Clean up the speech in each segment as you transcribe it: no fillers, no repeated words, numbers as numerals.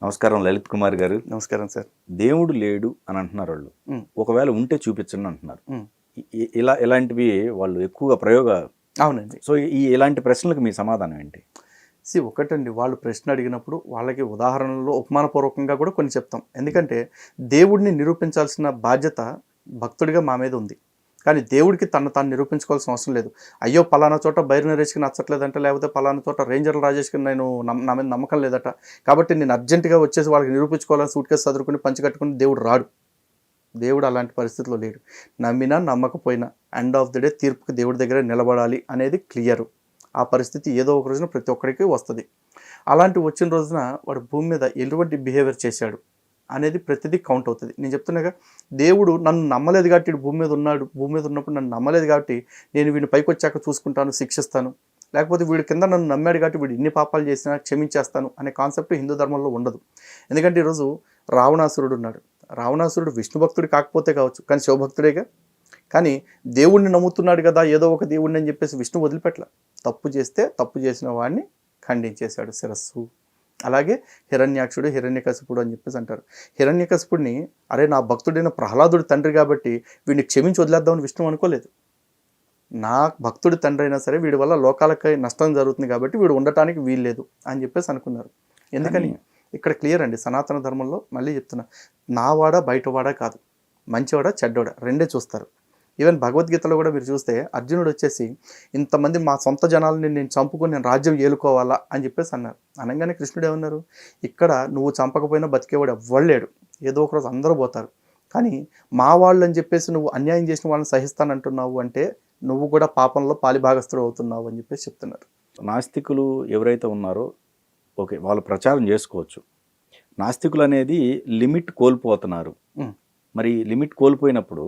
నమస్కారం లలిత్ కుమార్ గారు. నమస్కారం సార్. దేవుడు లేడు అని అంటున్నారు వాళ్ళు. ఒకవేళ ఉంటే చూపించండి అంటున్నారు. హ్మ్. ఇలాంటివి వాళ్ళు ఎక్కువగా అవునండి. సో ఇలాంటి ప్రశ్నలకు మీ సమాధానం ఏంటి? ఒకటండి, వాళ్ళు ప్రశ్న అడిగినప్పుడు వాళ్ళకి ఉదాహరణలో ఉపమానపూర్వకంగా కూడా కొన్ని చెప్తాం. ఎందుకంటే దేవుడిని నిరూపించాల్సిన బాధ్యత భక్తుడిగా మా మీద ఉంది. కానీ దేవుడికి తాను నిరూపించుకోవాల్సిన అవసరం లేదు. అయ్యో పలానా చోట బైర్ నరేష్కి నచ్చట్లేదంట, లేకపోతే పలానా చోట రేంజర్ల రాజేష్కి నా మీద నమ్మకం లేదట, కాబట్టి నేను అర్జెంటుగా వచ్చేసి వాళ్ళకి నిరూపించుకోవాలని సూట్ కేసు చదువుకుని పంచి కట్టుకుని దేవుడు రాడు. దేవుడు అలాంటి పరిస్థితిలో లేడు. నమ్మినా నమ్మకపోయినా ఎండ్ ఆఫ్ ది డే తీర్పుకి దేవుడి దగ్గర నిలబడాలి అనేది క్లియరు. ఆ పరిస్థితి ఏదో ఒక రోజున ప్రతి ఒక్కరికి వస్తుంది. అలాంటి వచ్చిన రోజున వాడు భూమి మీద ఎటువంటి బిహేవియర్ చేశాడు అనేది ప్రతిదీ కౌంట్ అవుతుంది. నేను చెప్తున్నాగా, దేవుడు నన్ను నమ్మలేదు కాబట్టి భూమి మీద ఉన్నాడు. భూమి మీద ఉన్నప్పుడు నన్ను నమ్మలేదు కాబట్టి నేను వీడిని పైకి వచ్చాక చూసుకుంటాను, శిక్షిస్తాను. లేకపోతే వీడి కింద నన్ను నమ్మాడు కాబట్టి వీడు ఇన్ని పాపాలు చేసినా క్షమించేస్తాను అనే కాన్సెప్ట్ హిందూ ధర్మంలో ఉండదు. ఎందుకంటే ఈరోజు రావణాసురుడు ఉన్నాడు. రావణాసురుడు విష్ణు భక్తుడు కాకపోతే కావచ్చు, కానీ శివభక్తుడేగా. కానీ దేవుణ్ణి నమ్ముతున్నాడు కదా, ఏదో ఒక దేవుడిని అని చెప్పేసి విష్ణు వదిలిపెట్టల. తప్పు చేస్తే తప్పు చేసిన వాడిని ఖండించేశాడు శిరస్సు. అలాగే హిరణ్యాక్షుడు, హిరణ్యకశిపుడు అని చెప్పేసి అంటారు. హిరణ్యకశిపుడిని అరే నా భక్తుడైన ప్రహ్లాదుడి తండ్రి కాబట్టి వీడిని క్షమించి వదిలేద్దామని విష్ణు అనుకోలేదు. నా భక్తుడి తండ్రి అయినా సరే వీడి వల్ల లోకాలకి నష్టం జరుగుతుంది కాబట్టి వీడు ఉండటానికి వీల్లేదు అని చెప్పేసి అనుకున్నారు. ఎందుకని ఇక్కడ క్లియర్ అండి, సనాతన ధర్మంలో మళ్ళీ చెప్తున్నా, నావాడా బయటవాడా కాదు, మంచివాడా చెడ్డవాడా రెండే చూస్తారు. ఈవెన్ భగవద్గీతలో కూడా మీరు చూస్తే అర్జునుడు వచ్చేసి ఇంతమంది మా సొంత జనాలని నేను చంపుకొని నేను రాజ్యం ఏలుకోవాలా అని చెప్పేసి అన్నారు. అనగానే కృష్ణుడు ఏమన్నారు, ఇక్కడ నువ్వు చంపకపోయినా బతికేవాడు ఎవ్వలేడు, ఏదో ఒకరోజు అందరూ పోతారు. కానీ మా వాళ్ళు అని చెప్పేసి నువ్వు అన్యాయం చేసిన వాళ్ళని సహిస్తానంటున్నావు అంటే నువ్వు కూడా పాపంలో పాలిభాగస్తుడు అవుతున్నావు అని చెప్పేసి చెప్తున్నారు. నాస్తికులు ఎవరైతే ఉన్నారో ఓకే, వాళ్ళు ప్రచారం చేసుకోవచ్చు. నాస్తికులు అనేది లిమిట్ కోల్పోతున్నారు. మరి లిమిట్ కోల్పోయినప్పుడు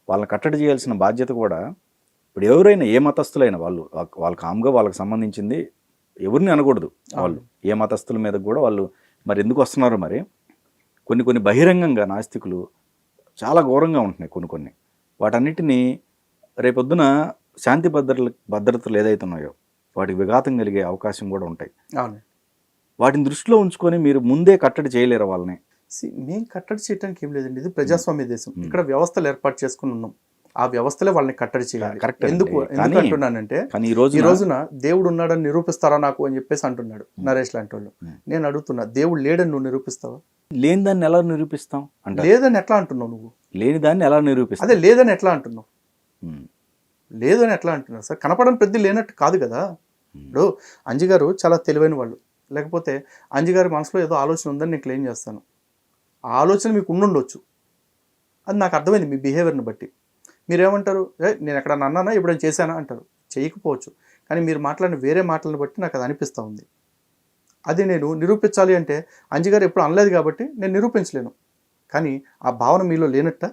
వాళ్ళని కట్టడి చేయాల్సిన బాధ్యత కూడా ఇప్పుడు ఎవరైనా ఏ మతస్థులైనా వాళ్ళు కామ్గా వాళ్ళకి సంబంధించింది ఎవరిని అనకూడదు. వాళ్ళు ఏ మతస్థుల మీద కూడా వాళ్ళు మరి ఎందుకు వస్తున్నారు, మరి కొన్ని బహిరంగంగా నాస్తికులు చాలా ఘోరంగా ఉంటున్నాయి. కొన్ని వాటన్నిటినీ రేపొద్దున శాంతి భద్రతలు ఏదైతే ఉన్నాయో వాటికి విఘాతం కలిగే అవకాశం కూడా ఉంటాయి. వాటిని దృష్టిలో ఉంచుకొని మీరు ముందే కట్టడి చేయలేరు వాళ్ళని. మేము కట్టడి చేయడానికి ఏం లేదండి, ఇది ప్రజాస్వామ్య దేశం. ఇక్కడ వ్యవస్థలు ఏర్పాటు చేసుకుని ఉన్నాం, ఆ వ్యవస్థలే వాళ్ళని కట్టడి చేయాలి. ఎందుకు అంటున్నానంటే, ఈ రోజున దేవుడు ఉన్నాడని నిరూపిస్తారా నాకు అని చెప్పేసి అంటున్నాడు నరేష్ లాంటి వాళ్ళు. నేను అడుగుతున్నా, దేవుడు లేడని నువ్వు నిరూపిస్తావా? లేని దాన్ని ఎలా నిరూపిస్తాం అంటే, లేదని ఎట్లా అంటున్నావు నువ్వు? లేని దాన్ని ఎలా నిరూపిస్తావు? అదే లేదని ఎట్లా అంటున్నావు? లేదని ఎట్లా అంటున్నావు సార్? కనపడని పెద్ద లేనట్టు కాదు కదా. ఇప్పుడు అంజిగారు చాలా తెలివైన వాళ్ళు, లేకపోతే అంజిగారి మనసులో ఏదో ఆలోచన ఉందని నేను క్లెయిమ్ చేస్తాను. ఆ ఆలోచన మీకు ఉండుండొచ్చు, అది నాకు అర్థమైంది మీ బిహేవియర్ని బట్టి. మీరేమంటారు, నేను ఎక్కడన్నా అన్నానా, ఎప్పుడైనా చేశానా అంటారు. చేయకపోవచ్చు, కానీ మీరు మాట్లాడిన వేరే మాటలను బట్టి నాకు అది అనిపిస్తూ ఉంది. అది నేను నిరూపించాలి అంటే అంజిగారు ఎప్పుడు అనలేదు కాబట్టి నేను నిరూపించలేను. కానీ ఆ భావన మీలో లేనట్ట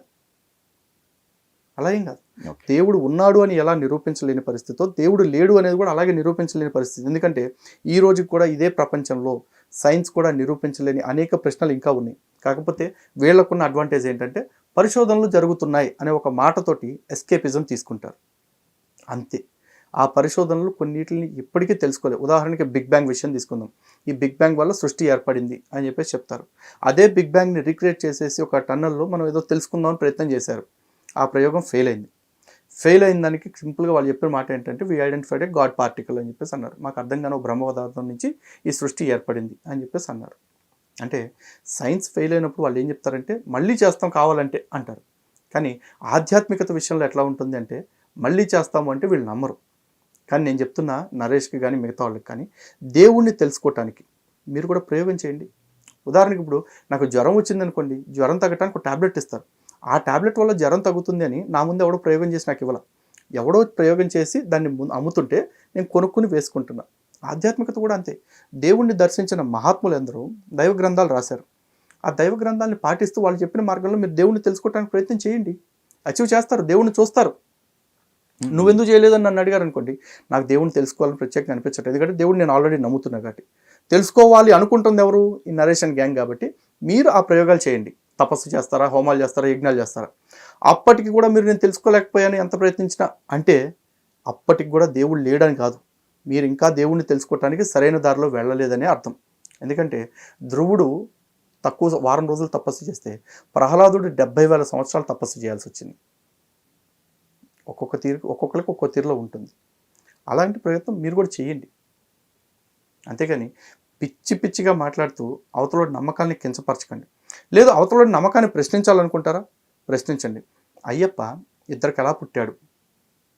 అలా ఏం కాదు. దేవుడు ఉన్నాడు అని ఎలా నిరూపించలేని పరిస్థితితో దేవుడు లేడు అనేది కూడా అలాగే నిరూపించలేని పరిస్థితి. ఎందుకంటే ఈ రోజుకి కూడా ఇదే ప్రపంచంలో సైన్స్ కూడా నిరూపించలేని అనేక ప్రశ్నలు ఇంకా ఉన్నాయి. కాకపోతే వీళ్ళకున్న అడ్వాంటేజ్ ఏంటంటే పరిశోధనలు జరుగుతున్నాయి అనే ఒక మాటతోటి ఎస్కేపిజం తీసుకుంటారు అంతే. ఆ పరిశోధనలు కొన్నిటిని ఇప్పటికీ తెలుసుకోలేదు. ఉదాహరణకి బిగ్ బ్యాంగ్ విషయం తీసుకుందాం. ఈ బిగ్ బ్యాంగ్ వల్ల సృష్టి ఏర్పడింది అని చెప్పేసి చెప్తారు. అదే బిగ్ బ్యాంగ్ని రీక్రియేట్ చేసేసి ఒక టన్నల్లో మనం ఏదో తెలుసుకుందామని ప్రయత్నం చేశారు. ఆ ప్రయోగం ఫెయిల్ అయింది. ఫెయిల్ అయిన దానికి సింపుల్గా వాళ్ళు చెప్పిన మాట ఏంటంటే, we identified A God particle అని చెప్పేసి అన్నారు. మాకు అర్థం కాని ఒక బ్రహ్మ పదార్థం నుంచి ఈ సృష్టి ఏర్పడింది అని చెప్పేసి అన్నారు. అంటే సైన్స్ ఫెయిల్ అయినప్పుడు వాళ్ళు ఏం చెప్తారంటే మళ్ళీ చేస్తాం కావాలంటే అంటారు. కానీ ఆధ్యాత్మికత విషయంలో ఎట్లా ఉంటుంది అంటే, మళ్ళీ చేస్తాము అంటే వీళ్ళు నమ్మరు. కానీ నేను చెప్తున్నా నరేష్కి కానీ మిగతా వాళ్ళకి కానీ, దేవుణ్ణి తెలుసుకోవటానికి మీరు కూడా ప్రయోగం చేయండి. ఉదాహరణకి ఇప్పుడు నాకు జ్వరం వచ్చిందనుకోండి, జ్వరం తగ్గటానికి ఒక ట్యాబ్లెట్ ఇస్తారు. ఆ ట్యాబ్లెట్ వల్ల జ్వరం తగ్గుతుంది అని నా ముందు ఎవడో ప్రయోగం చేసి నాకు ఇవ్వాల. ఎవడో ప్రయోగం చేసి దాన్ని అమ్ముతుంటే నేను కొనుక్కుని వేసుకుంటున్నా. ఆధ్యాత్మికత కూడా అంతే. దేవుణ్ణి దర్శించిన మహాత్ములు ఎందరో దైవ గ్రంథాలు రాశారు. ఆ దైవ గ్రంథాలని పాటిస్తూ వాళ్ళు చెప్పిన మార్గంలో మీరు దేవుణ్ణి తెలుసుకోవడానికి ప్రయత్నం చేయండి. అచీవ్ చేస్తారు, దేవుణ్ణి చూస్తారు. నువ్వెందుకు చేయలేదని నన్ను అడిగారు అనుకోండి, నాకు దేవుణ్ణి తెలుసుకోవాలని ప్రత్యేకంగా అనిపించట్లేదు. ఎందుకంటే దేవుడిని నేను ఆల్రెడీ నమ్ముతున్నా కాబట్టి. తెలుసుకోవాలి అనుకుంటుంది ఎవరు? ఈ నరేషన్ గ్యాంగ్. కాబట్టి మీరు ఆ ప్రయోగాలు చేయండి. తపస్సు చేస్తారా, హోమాలు చేస్తారా, యజ్ఞాలు చేస్తారా? అప్పటికి కూడా మీరు నేను తెలుసుకోలేకపోయాను ఎంత ప్రయత్నించినా అంటే అప్పటికి కూడా దేవుడు లేడని కాదు, మీరు ఇంకా దేవుణ్ణి తెలుసుకోవటానికి సరైన దారిలో వెళ్ళలేదనే అర్థం. ఎందుకంటే ధ్రువుడు తక్కువ వారం రోజులు తపస్సు చేస్తే ప్రహ్లాదుడు 70,000 సంవత్సరాలు తపస్సు చేయాల్సి వచ్చింది. ఒక్కొక్కరికి ఒక్కో తీరులో ఉంటుంది. అలాంటి ప్రయత్నం మీరు కూడా చేయండి. అంతేగాని పిచ్చిగా మాట్లాడుతూ అవతలోడి నమ్మకాన్ని కించపరచకండి. లేదు అవతలోడి నమ్మకాన్ని ప్రశ్నించాలనుకుంటారా, ప్రశ్నించండి. అయ్యప్ప ఇద్దరికి ఎలా పుట్టాడు,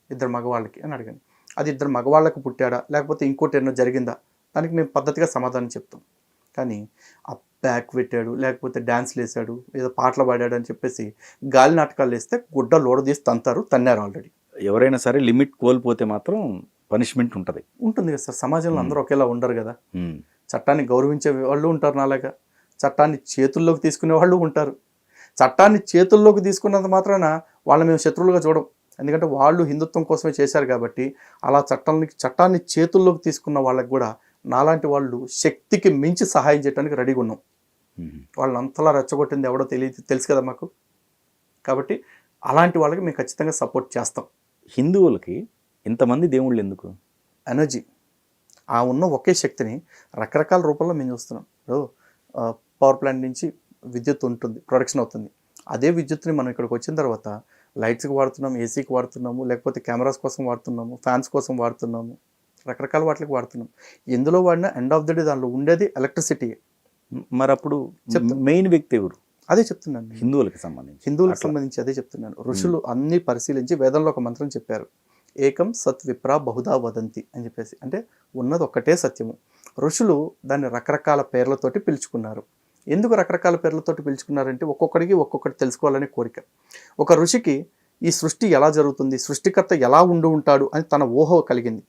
ఇద్దరు మగవాళ్ళకి అని అడగండి. అది ఇద్దరు మగవాళ్ళకి పుట్టాడా లేకపోతే ఇంకోటి ఏమో జరిగిందా, దానికి మేము పద్ధతిగా సమాధానం చెప్తాం. కానీ ఆ బ్యాక్ పెట్టాడు, లేకపోతే డ్యాన్స్లు వేసాడు, ఏదో పాటలు పాడాడు అని చెప్పేసి గాలి నాటకాలు వేస్తే గుడ్డ లోడదీసి తన్నారు ఆల్రెడీ. ఎవరైనా సరే లిమిట్ కోల్పోతే మాత్రం పనిష్మెంట్ ఉంటుంది కదా సార్. సమాజంలో అందరూ ఒకేలా ఉండరు కదా. చట్టాన్ని గౌరవించే వాళ్ళు ఉంటారు నాలాగా, చట్టాన్ని చేతుల్లోకి తీసుకునే వాళ్ళు ఉంటారు. చట్టాన్ని చేతుల్లోకి తీసుకున్నంత మాత్రాన వాళ్ళని మేము శత్రువులుగా చూడం. ఎందుకంటే వాళ్ళు హిందుత్వం కోసమే చేశారు కాబట్టి. అలా చట్టాన్ని చేతుల్లోకి తీసుకున్న వాళ్ళకి కూడా నాలాంటి వాళ్ళు శక్తికి మించి సహాయం చేయడానికి రెడీగా ఉన్నాం. వాళ్ళని అంతలా రెచ్చగొట్టింది ఎవడో తెలుసు కదా మాకు. కాబట్టి అలాంటి వాళ్ళకి మేము ఖచ్చితంగా సపోర్ట్ చేస్తాం. హిందువులకి ఇంతమంది దేవుళ్ళు ఎందుకు? ఎనర్జీ, ఆ ఉన్న ఒకే శక్తిని రకరకాల రూపంలో మేము చూస్తున్నాం. ఇప్పుడు పవర్ ప్లాంట్ నుంచి విద్యుత్ ఉంటుంది, ప్రొడక్షన్ అవుతుంది. అదే విద్యుత్ని మనం ఇక్కడికి వచ్చిన తర్వాత లైట్స్కి వాడుతున్నాము, ఏసీకి వాడుతున్నాము, లేకపోతే కెమెరాస్ కోసం వాడుతున్నాము, ఫ్యాన్స్ కోసం వాడుతున్నాము, రకరకాల వాటికి వాడుతున్నాం. ఎందులో వాడినా ఎండ్ ఆఫ్ ద డే దానిలో ఉండేది ఎలక్ట్రిసిటీ. మరి అప్పుడు మెయిన్ వ్యక్తి ఎవరు? అదే చెప్తున్నాను, హిందువులకు సంబంధించి అదే చెప్తున్నాను. ఋషులు అన్ని పరిశీలించి వేదంలో ఒక మంత్రం చెప్పారు, ఏకం సత్ విప్రా బహుదా వదంతి అని చెప్పేసి. అంటే ఉన్నది ఒక్కటే సత్యము. ఋషులు దాన్ని రకరకాల పేర్లతోటి పిలుచుకున్నారు. ఎందుకు రకరకాల పేర్లతోటి పిలుచుకున్నారంటే ఒక్కొక్కడికి ఒక్కొక్కటి తెలుసుకోవాలనే కోరిక. ఒక ఋషికి ఈ సృష్టి ఎలా జరుగుతుంది, సృష్టికర్త ఎలా ఉంటాడు అని తన ఊహ కలిగింది.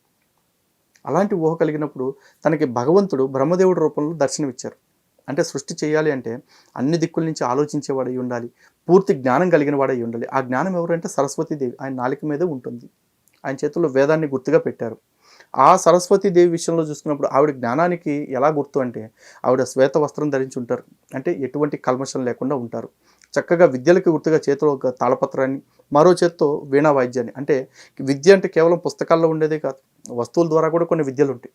అలాంటి ఊహ కలిగినప్పుడు తనకి భగవంతుడు బ్రహ్మదేవుడి రూపంలో దర్శనమిచ్చారు. అంటే సృష్టి చేయాలి అంటే అన్ని దిక్కుల నుంచి ఆలోచించేవాడై ఉండాలి, పూర్తి జ్ఞానం కలిగిన వాడై ఉండాలి. ఆ జ్ఞానం ఎవరంటే సరస్వతీదేవి. ఆయన నాలిక మీదే ఉంటుంది. ఆయన చేతుల్లో వేదాన్ని గుర్తుగా పెట్టారు. ఆ సరస్వతీదేవి విషయంలో చూసుకున్నప్పుడు ఆవిడ జ్ఞానానికి ఎలా గుర్తు అంటే ఆవిడ శ్వేత వస్త్రం ధరించి ఉంటారు. అంటే ఎటువంటి కల్మషం లేకుండా ఉంటారు. చక్కగా విద్యలకి గుర్తుగా చేతిలో ఒక తాళపత్రాన్ని, మరో చేత్తో వీణా వాయిద్యాన్ని. అంటే విద్య అంటే కేవలం పుస్తకాల్లో ఉండేదే కాదు, వస్తువుల ద్వారా కూడా కొన్ని విద్యలు ఉంటాయి.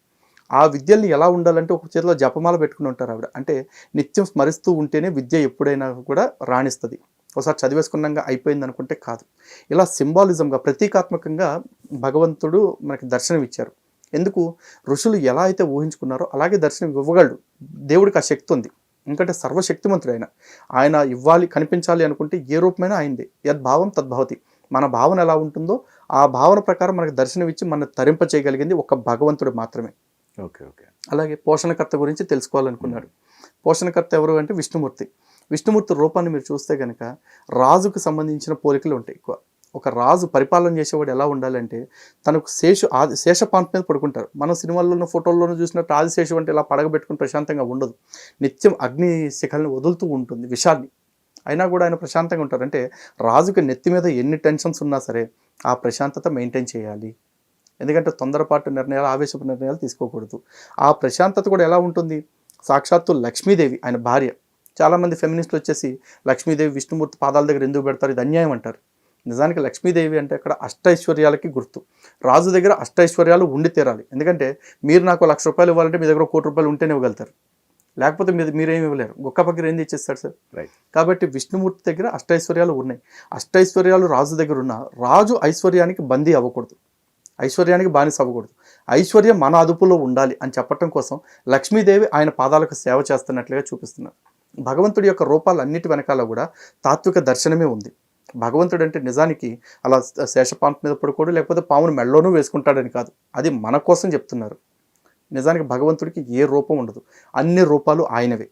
ఆ విద్యల్ని ఎలా ఉండాలంటే ఒక చేతిలో జపమాల పెట్టుకుని ఉంటారు ఆవిడ. అంటే నిత్యం స్మరిస్తూ ఉంటేనే విద్య ఎప్పుడైనా కూడా రాణిస్తుంది. ఒకసారి చదివేసుకున్నాక అయిపోయింది అనుకుంటే కాదు. ఇలా సింబాలిజంగా, ప్రతీకాత్మకంగా భగవంతుడు మనకి దర్శనం ఇచ్చారు. ఎందుకు? ఋషులు ఎలా అయితే ఊహించుకున్నారో అలాగే దర్శనం ఇవ్వగలడు. దేవుడికి ఆ శక్తి ఉంది. ఎందుకంటే సర్వశక్తిమంతుడు ఆయన ఇవ్వాలి, కనిపించాలి అనుకుంటే ఏ రూపమైనా అయింది. యద్భావం తద్భవతి. మన భావన ఎలా ఉంటుందో ఆ భావన ప్రకారం మనకు దర్శనం ఇచ్చి మన తరింప చేయగలిగింది ఒక భగవంతుడు మాత్రమే. ఓకే. అలాగే పోషణకర్త గురించి తెలుసుకోవాలనుకున్నాడు. పోషణకర్త ఎవరు అంటే విష్ణుమూర్తి. విష్ణుమూర్తి రూపాన్ని మీరు చూస్తే కనుక రాజుకు సంబంధించిన పోలికలు ఉంటాయి ఎక్కువ. ఒక రాజు పరిపాలన చేసేవాడు ఎలా ఉండాలంటే తనకు శేషపాంప మీద పడుకుంటారు. మన సినిమాల్లోనూ ఫోటోల్లోనూ చూసినట్టు ఆదిశేషు అంటే ఇలా పడగబెట్టుకుని ప్రశాంతంగా ఉండదు. నిత్యం అగ్ని శిఖల్ని వదులుతూ ఉంటుంది, విషాన్ని. అయినా కూడా ఆయన ప్రశాంతంగా ఉంటారు. అంటే రాజుకి నెత్తి మీద ఎన్ని టెన్షన్స్ ఉన్నా సరే ఆ ప్రశాంతత మెయింటైన్ చేయాలి. ఎందుకంటే తొందరపాటు నిర్ణయాలు, ఆవేశపు నిర్ణయాలు తీసుకోకూడదు. ఆ ప్రశాంతత కూడా ఎలా ఉంటుంది? సాక్షాత్తు లక్ష్మీదేవి ఆయన భార్య. చాలామంది ఫెమినిస్టులు వచ్చేసి లక్ష్మీదేవి విష్ణుమూర్తి పాదాల దగ్గర ఎందుకు పెడతారు, ఇది అన్యాయం అంటారు. నిజానికి లక్ష్మీదేవి అంటే అక్కడ అష్టైశ్వర్యాలకి గుర్తు. రాజు దగ్గర అష్టైశ్వర్యాలు ఉండి తీరాలి. ఎందుకంటే మీరు నాకు ₹1,00,000 ఇవ్వాలంటే మీ దగ్గర ₹1,00,00,000 ఉంటేనే ఇవ్వగలుగుతారు. లేకపోతే మీరేమి ఇవ్వలేరు. గొక్క పక్కన ఏం తెచ్చేస్తాడు సార్. కాబట్టి విష్ణుమూర్తి దగ్గర అష్టైశ్వర్యాలు ఉన్నాయి. అష్టైశ్వర్యాలు రాజు దగ్గర ఉన్న రాజు ఐశ్వర్యానికి బందీ అవ్వకూడదు, ఐశ్వర్యానికి బానిస అవ్వకూడదు. ఐశ్వర్యం మన అదుపులో ఉండాలి అని చెప్పటం కోసం లక్ష్మీదేవి ఆయన పాదాలకు సేవ చేస్తున్నట్లుగా చూపిస్తున్నారు. భగవంతుడి యొక్క రూపాలన్నిటి వెనకాల కూడా తాత్విక దర్శనమే ఉంది. భగవంతుడు అంటే నిజానికి అలా శేషపాంప మీద పడుకోడు, లేకపోతే పామును మెళ్ళలోనూ వేసుకుంటాడని కాదు. అది మన కోసం చెప్తున్నారు. నిజానికి భగవంతుడికి ఏ రూపం ఉండదు, అన్ని రూపాలు ఆయనవే.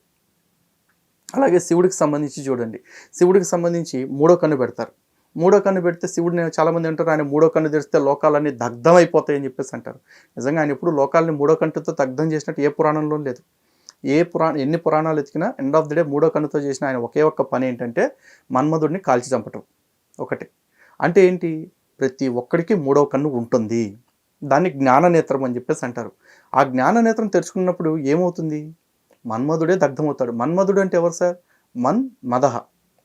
అలాగే శివుడికి సంబంధించి చూడండి, శివుడికి సంబంధించి 3వ కన్ను పెడతారు. 3వ కన్ను పెడితే శివుడిని చాలామంది అంటారు ఆయన 3వ కన్ను తెరిస్తే లోకాలన్నీ దగ్ధం అయిపోతాయని చెప్పేసి అంటారు. నిజంగా ఆయన ఎప్పుడు లోకాలని 3వ కంటితో దగ్ధం చేసినట్టు ఏ పురాణంలో లేదు. ఎన్ని పురాణాలు ఎతికినా ఎండ్ ఆఫ్ ది డే 3వ కన్నుతో చేసిన ఆయన ఒకే ఒక్క పని ఏంటంటే మన్మధుడిని కాల్చి చంపటం ఒకటే. అంటే ఏంటి? ప్రతి ఒక్కడికి 3వ కన్ను ఉంటుంది. దాన్ని జ్ఞాననేత్రం అని చెప్పేసి అంటారు. ఆ జ్ఞాననేత్రం తెరుచుకున్నప్పుడు ఏమవుతుంది? మన్మధుడే దగ్ధమవుతాడు. మన్మధుడు అంటే ఎవరు సార్? మదహ.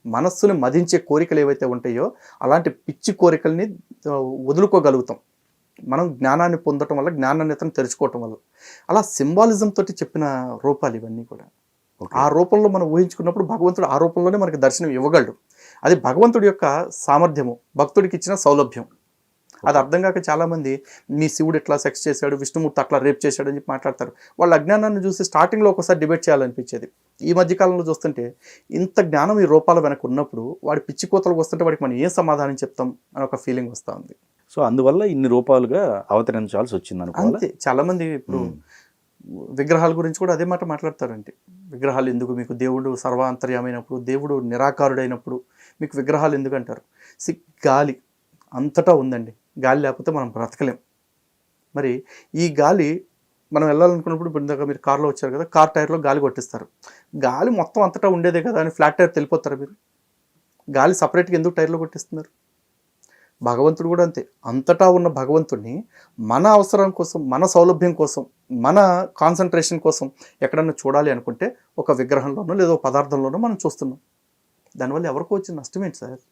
మనస్సును మదించే కోరికలు ఏవైతే ఉంటాయో అలాంటి పిచ్చి కోరికల్ని వదులుకోగలుగుతాం. మనం జ్ఞానాన్ని పొందటం వల్ల, జ్ఞానాన్నితను తెరుచుకోవటం వల్ల. అలా సింబాలిజం తోటి చెప్పిన రూపాలు ఇవన్నీ కూడా. ఓకే. ఆ రూపంలో మనం ఊహించుకున్నప్పుడు భగవంతుడు ఆ రూపంలోనే మనకి దర్శనం ఇవ్వగలడు. అది భగవంతుడి యొక్క సామర్థ్యము, భక్తుడికి ఇచ్చిన సౌలభ్యం. అది అర్థం కాక చాలామంది మీ శివుడు ఇట్లా సెక్స్ చేశాడు, విష్ణుమూర్తి అట్లా రేప్ చేశాడు అని చెప్పి మాట్లాడతారు. వాళ్ళ అజ్ఞానాన్ని చూసి స్టార్టింగ్లో ఒకసారి డిబేట్ చేయాలనిపించేది. ఈ మధ్యకాలంలో చూస్తుంటే ఇంత జ్ఞానం ఈ రూపాల వెనక ఉన్నప్పుడు వాడి పిచ్చి కోతలకు వస్తుంటే వాడికి మనం ఏం సమాధానం చెప్తాం అని ఒక ఫీలింగ్ వస్తూ ఉంది. సో అందువల్ల ఇన్ని రూపాలుగా అవతరించాల్సి వచ్చింది అనుకోవాలి. అంతే చాలామంది ఇప్పుడు విగ్రహాల గురించి కూడా అదే మాట మాట్లాడతారంటే, విగ్రహాలు ఎందుకు మీకు, దేవుడు సర్వాంతర్యమైనప్పుడు, దేవుడు నిరాకారుడైనప్పుడు మీకు విగ్రహాలు ఎందుకు అంటారు. గాలి అంతటా ఉందండి, గాలి లేకపోతే మనం బ్రతకలేం. మరి ఈ గాలి మనం వెళ్ళాలనుకున్నప్పుడు, ఇప్పుడు ఇందాక మీరు కార్లో వచ్చారు కదా, కార్ టైర్లో గాలి కొట్టిస్తారు. గాలి మొత్తం అంతటా ఉండేదే కదా అని ఫ్లాట్ టైర్ తెలిపోతారా మీరు? గాలి సపరేట్గా ఎందుకు టైర్లో కొట్టిస్తున్నారు? భగవంతుడు కూడా అంతే. అంతటా ఉన్న భగవంతుడిని మన అవసరం కోసం, మన సౌలభ్యం కోసం, మన కాన్సన్ట్రేషన్ కోసం ఎక్కడన్నా చూడాలి అనుకుంటే ఒక విగ్రహంలోనో లేదో పదార్థంలోనో మనం చూస్తున్నాం. దానివల్ల ఎవరికో వచ్చిన నష్టం ఏంటి సార్?